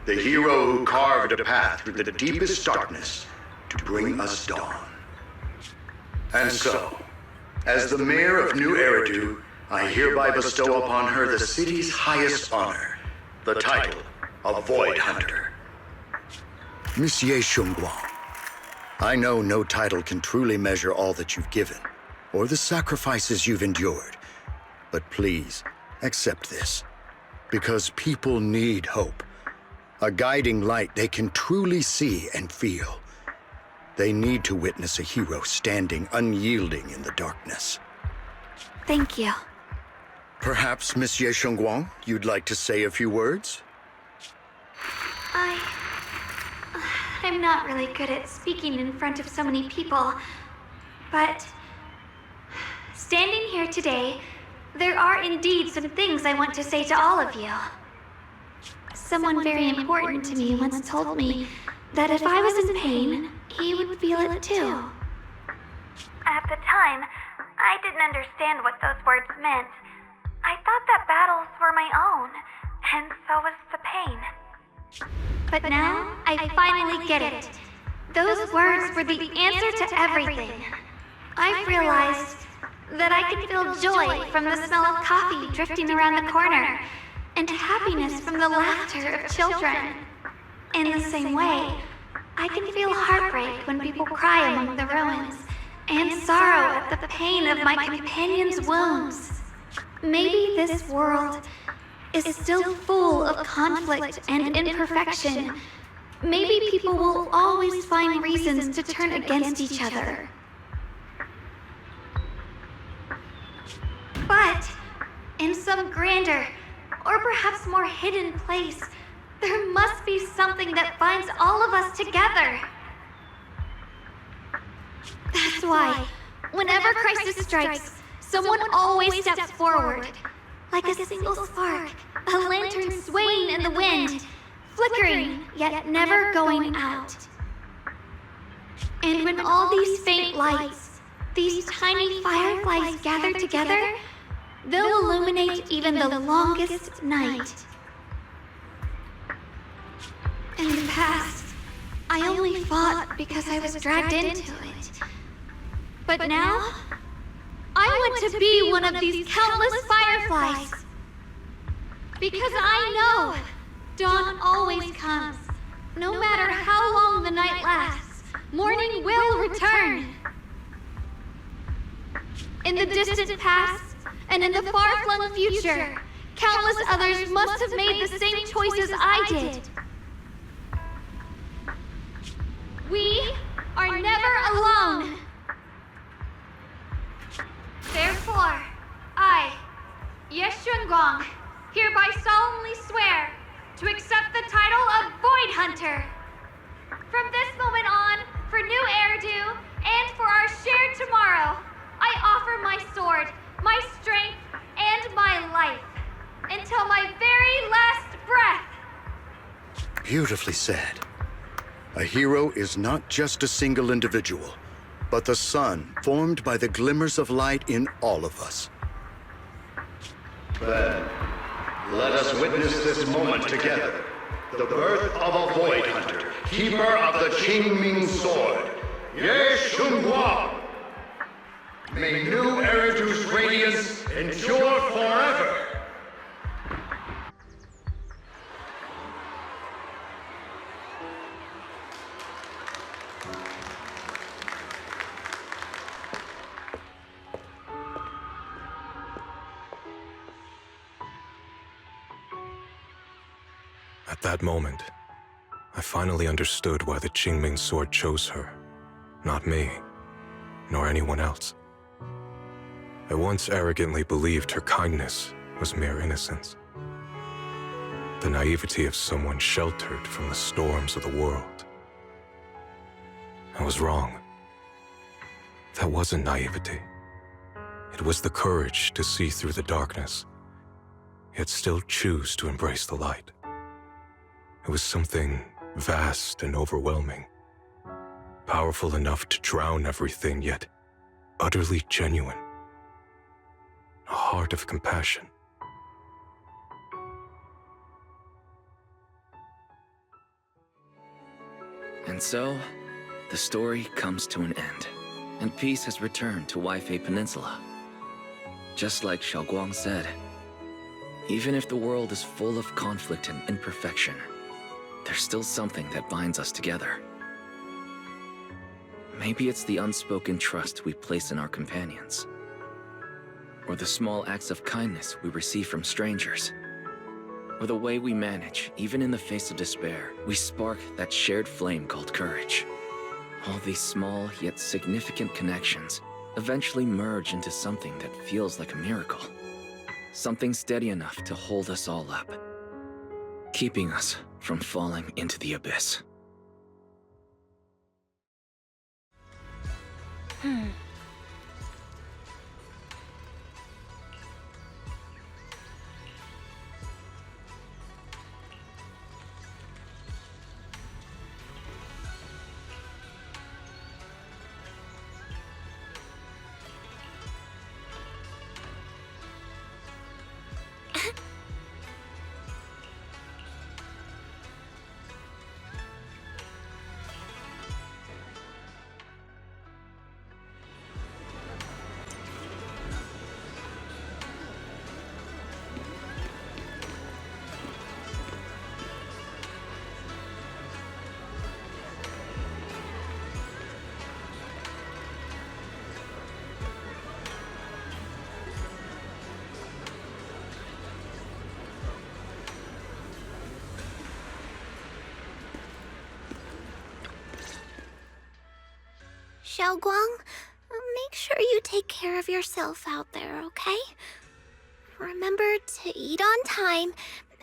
the hero who carved a path through the deepest darkness to bring us dawn. And so, as the mayor of New Eridu, I hereby bestow upon her the city's highest honor, the title of Void Hunter. Monsieur Shunguang, I know no title can truly measure all that you've given, or the sacrifices you've endured. But please, accept this, because people need hope. A guiding light they can truly see and feel. They need to witness a hero standing unyielding in the darkness. Thank you. Perhaps, Monsieur Shunguang, you'd like to say a few words? I'm not really good at speaking in front of so many people, but standing here today, there are indeed some things I want to say to all of you. Someone very important to me once told me that if I was in pain, he would feel it too. At the time, I didn't understand what those words meant. I thought that battles were my own, and so was the pain. But now, I finally get it. Those words were the answer to everything. I've realized that I can feel joy from the smell of coffee drifting around the corner, and happiness from the laughter of children. In the same way, I can feel heartbreak when people cry among the ruins, and sorrow at the pain of my companion's wounds. Maybe this world is still full of conflict and imperfection. Maybe people will always find reasons to turn against each other. But in some grander, or perhaps more hidden place, there must be something that binds all of us together. That's why, whenever crisis strikes, someone always steps forward. Like a single spark, a lantern swaying in the wind, flickering, yet never going out. And when all these faint lights, these tiny fireflies gather together, they'll illuminate even the longest night. In the past, I only fought because I was dragged into it. But now, I want to be one of these countless fireflies. Because I know dawn always comes. No matter how long the night lasts, morning will return. In the distant past, and in the far-flung future, countless others must have made the same choices I did. We are never alone. Therefore, I, Yeshun hereby solemnly swear to accept the title of Void Hunter. From this moment on, for new Eridu, and for our shared tomorrow, I offer my sword, my strength, and my life, until my very last breath. Beautifully said. A hero is not just a single individual, but the sun formed by the glimmers of light in all of us. Then, let us witness this moment together. The birth of a Void Hunter, keeper of the Qingming Sword, Ye Shunguang. May new Eridu's radiance endure forever. At that moment, I finally understood why the Qingming Sword chose her, not me, nor anyone else. I once arrogantly believed her kindness was mere innocence. The naivety of someone sheltered from the storms of the world. I was wrong. That wasn't naivety. It was the courage to see through the darkness, yet still choose to embrace the light. It was something vast and overwhelming, powerful enough to drown everything, yet utterly genuine. A heart of compassion. And so, the story comes to an end, and peace has returned to Waifei Peninsula. Just like Xiaoguang said, even if the world is full of conflict and imperfection, there's still something that binds us together. Maybe it's the unspoken trust we place in our companions, or the small acts of kindness we receive from strangers, or the way we manage, even in the face of despair, we spark that shared flame called courage. All these small yet significant connections eventually merge into something that feels like a miracle. Something steady enough to hold us all up, keeping us from falling into the abyss. Xiaoguang, make sure you take care of yourself out there, okay? Remember to eat on time,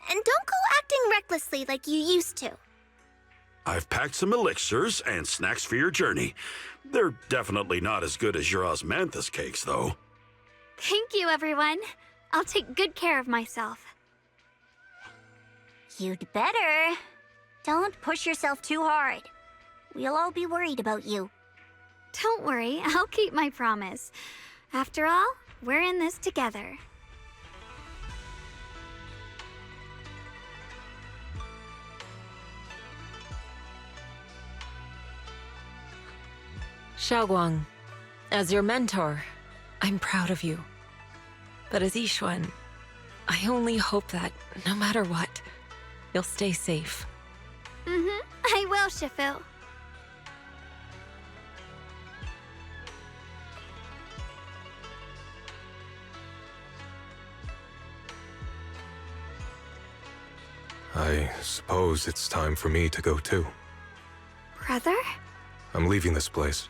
and don't go acting recklessly like you used to. I've packed some elixirs and snacks for your journey. They're definitely not as good as your osmanthus cakes, though. Thank you, everyone. I'll take good care of myself. You'd better. Don't push yourself too hard. We'll all be worried about you. Don't worry, I'll keep my promise. After all, we're in this together. Xiaoguang, as your mentor, I'm proud of you. But as Yixuan, I only hope that, no matter what, you'll stay safe. I will, Shifu. I suppose it's time for me to go too. Brother? I'm leaving this place.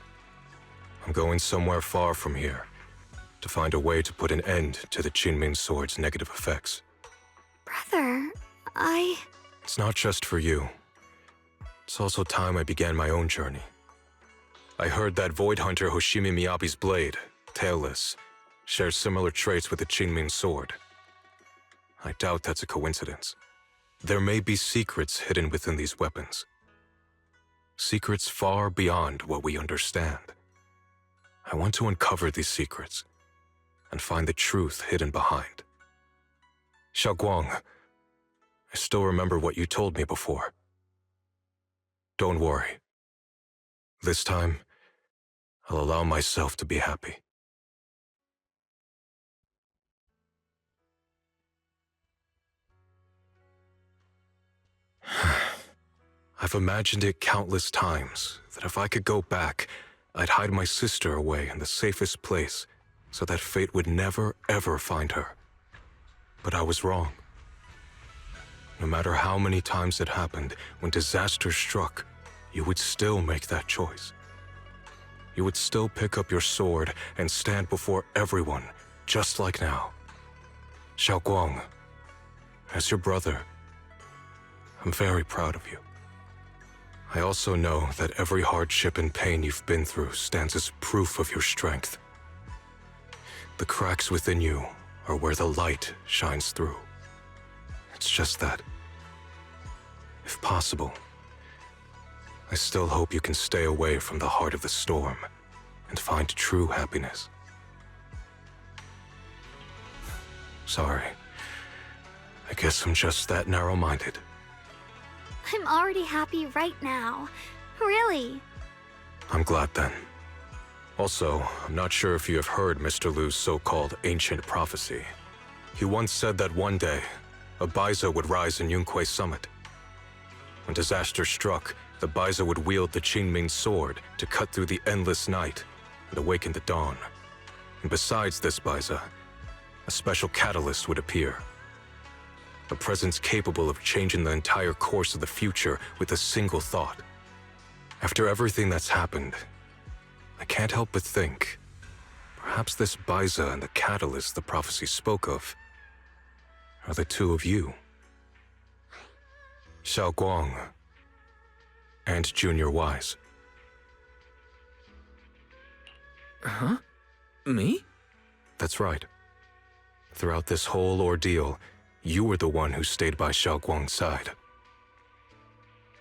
I'm going somewhere far from here to find a way to put an end to the Qingming Sword's negative effects. Brother, It's not just for you. It's also time I began my own journey. I heard that Void Hunter Hoshimi Miyabi's blade, Tailless, shares similar traits with the Qingming Sword. I doubt that's a coincidence. There may be secrets hidden within these weapons. Secrets far beyond what we understand. I want to uncover these secrets and find the truth hidden behind. Xiaoguang, I still remember what you told me before. Don't worry. This time, I'll allow myself to be happy. I've imagined it countless times, that if I could go back, I'd hide my sister away in the safest place, so that fate would never, ever find her. But I was wrong. No matter how many times it happened, when disaster struck, you would still make that choice. You would still pick up your sword and stand before everyone, just like now. Xiaoguang, as your brother, I'm very proud of you. I also know that every hardship and pain you've been through stands as proof of your strength. The cracks within you are where the light shines through. It's just that, if possible, I still hope you can stay away from the heart of the storm and find true happiness. Sorry. I guess I'm just that narrow-minded. I'm already happy right now. Really. I'm glad then. Also, I'm not sure if you have heard Mr. Liu's so-called ancient prophecy. He once said that one day, a Baiza would rise in Yunque Summit. When disaster struck, the Baiza would wield the Qingming Sword to cut through the endless night and awaken the dawn. And besides this Baiza, a special catalyst would appear. A presence capable of changing the entire course of the future with a single thought. After everything that's happened, I can't help but think, perhaps this Baiza and the catalyst the prophecy spoke of are the two of you. Xiaoguang and Junior Wise. Huh? Me? That's right. Throughout this whole ordeal, you were the one who stayed by Xiaoguang's side.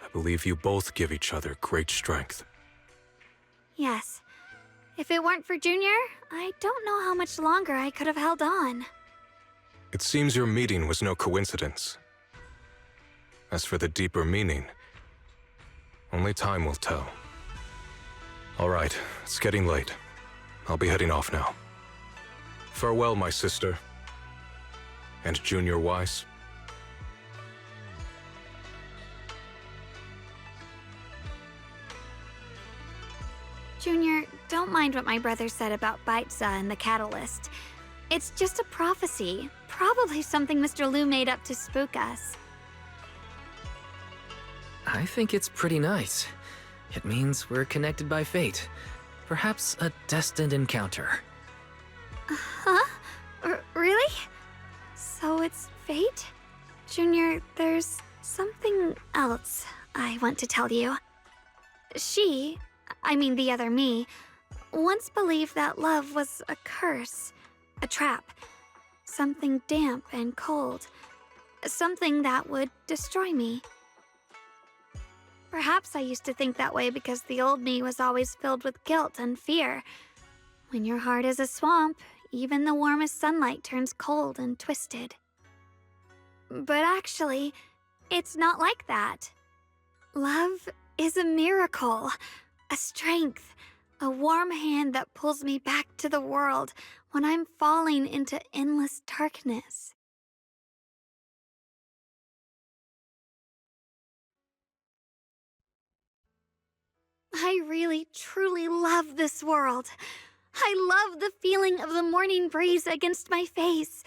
I believe you both give each other great strength. Yes. If it weren't for Junior, I don't know how much longer I could have held on. It seems your meeting was no coincidence. As for the deeper meaning, only time will tell. All right, it's getting late. I'll be heading off now. Farewell, my sister. And Junior Wise. Junior, don't mind what my brother said about Baiza and the Catalyst. It's just a prophecy. Probably something Mr. Liu made up to spook us. I think it's pretty nice. It means we're connected by fate. Perhaps a destined encounter. Huh? Really? So it's fate? Junior, there's something else I want to tell you. I mean the other me, once believed that love was a curse, a trap, something damp and cold, something that would destroy me. Perhaps I used to think that way because the old me was always filled with guilt and fear. When your heart is a swamp, even the warmest sunlight turns cold and twisted. But actually, it's not like that. Love is a miracle, a strength, A warm hand that pulls me back to the world when I'm falling into endless darkness. I really, truly love this world. I love the feeling of the morning breeze against my face,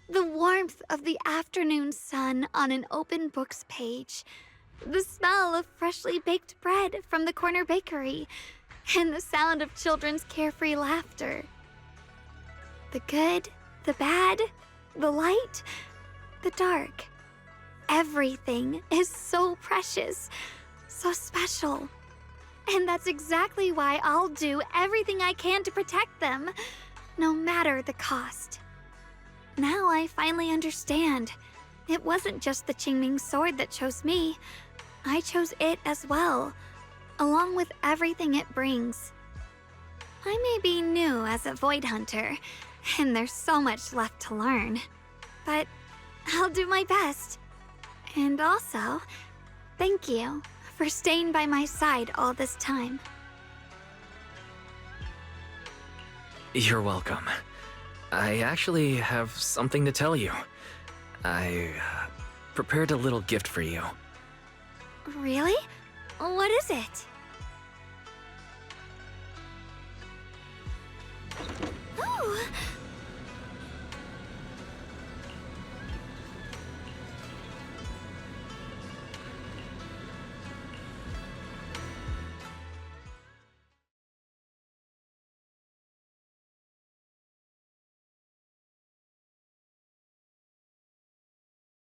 the warmth of the afternoon sun on an open book's page, the smell of freshly baked bread from the corner bakery, and the sound of children's carefree laughter. The good, the bad, the light, the dark. Everything is so precious, so special. And that's exactly why I'll do everything I can to protect them, no matter the cost. Now I finally understand. It wasn't just the Qingming sword that chose me. I chose it as well, along with everything it brings. I may be new as a Void Hunter, and there's so much left to learn, but I'll do my best. And also, thank you for staying by my side all this time. You're welcome. I actually have something to tell you. I prepared a little gift for you. Really? What is it? Ooh.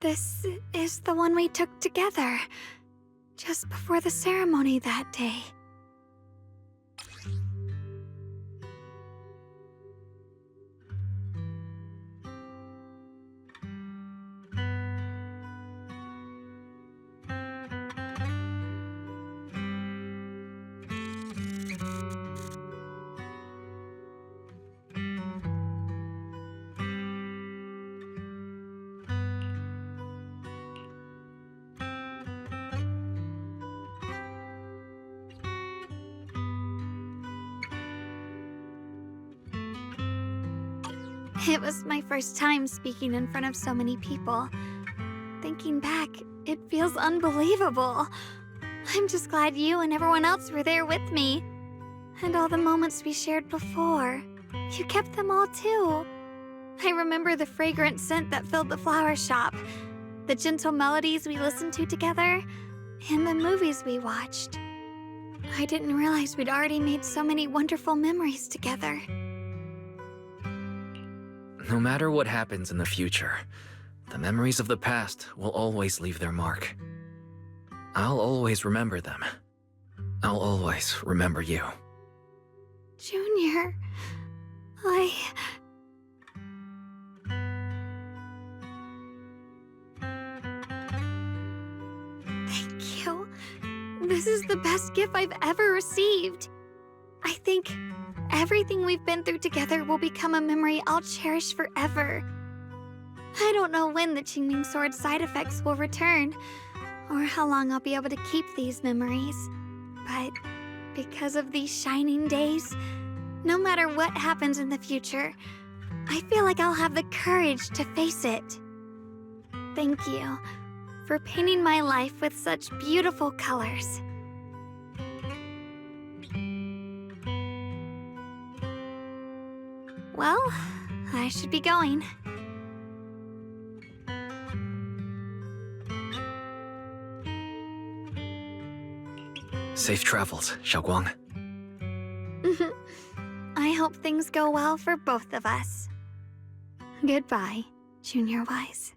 This is the one we took together, just before the ceremony that day. It was my first time speaking in front of so many people. Thinking back, it feels unbelievable. I'm just glad you and everyone else were there with me. And all the moments we shared before. You kept them all too. I remember the fragrant scent that filled the flower shop, the gentle melodies we listened to together, and the movies we watched. I didn't realize we'd already made so many wonderful memories together. No matter what happens in the future, the memories of the past will always leave their mark. I'll always remember them. I'll always remember you. Junior, Thank you. This is the best gift I've ever received. I think everything we've been through together will become a memory I'll cherish forever. I don't know when the Qingming Sword's side effects will return, or how long I'll be able to keep these memories. But because of these shining days, no matter what happens in the future, I feel like I'll have the courage to face it. Thank you for painting my life with such beautiful colors. Well, I should be going. Safe travels, Xiaoguang. I hope things go well for both of us. Goodbye, Junior Wise.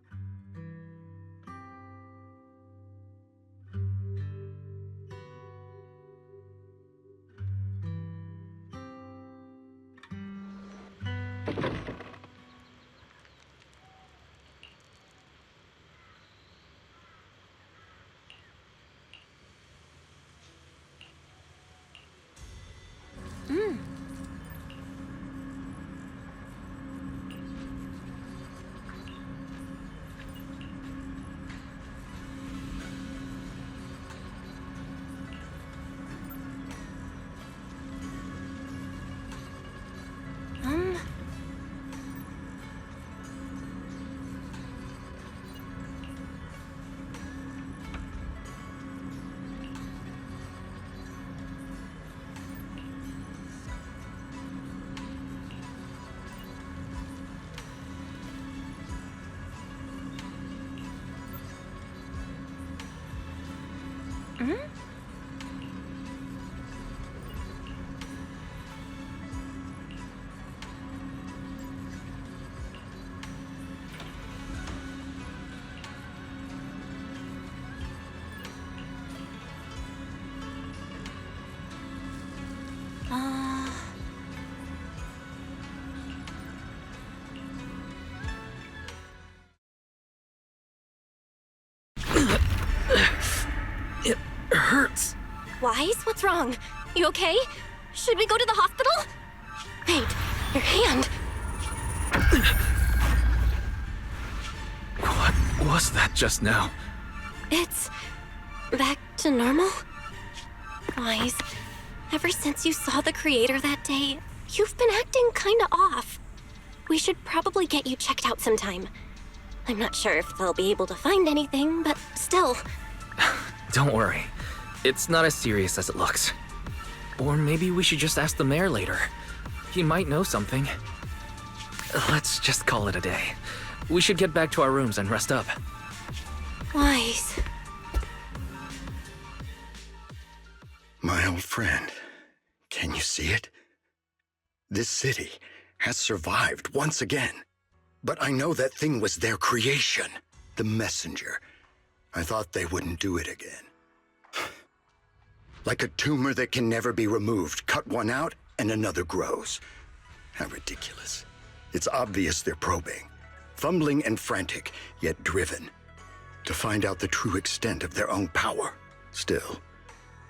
What's wrong? You okay? Should we go to the hospital? Wait, your hand. What was that just now? It's back to normal? Wise, ever since you saw the creator that day, you've been acting kinda off. We should probably get you checked out sometime. I'm not sure if they'll be able to find anything, but still. Don't worry. It's not as serious as it looks. Or maybe we should just ask the mayor later. He might know something. Let's just call it a day. We should get back to our rooms and rest up. Wise. My old friend, can you see it? This city has survived once again. But I know that thing was their creation, the messenger. I thought they wouldn't do it again. Like a tumor that can never be removed. Cut one out and another grows. How ridiculous. It's obvious they're probing. Fumbling and frantic, yet driven. To find out the true extent of their own power. Still,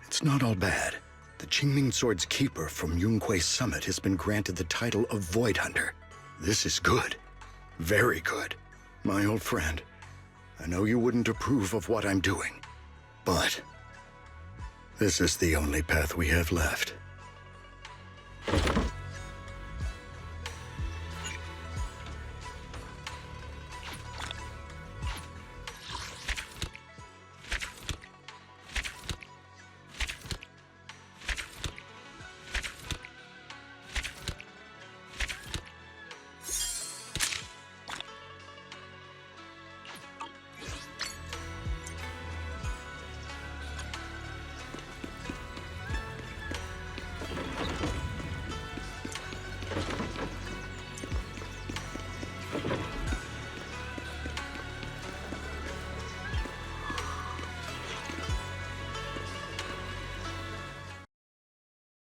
it's not all bad. The Qingming Sword's keeper from Yunque's summit has been granted the title of Void Hunter. This is good. Very good. My old friend, I know you wouldn't approve of what I'm doing, but this is the only path we have left.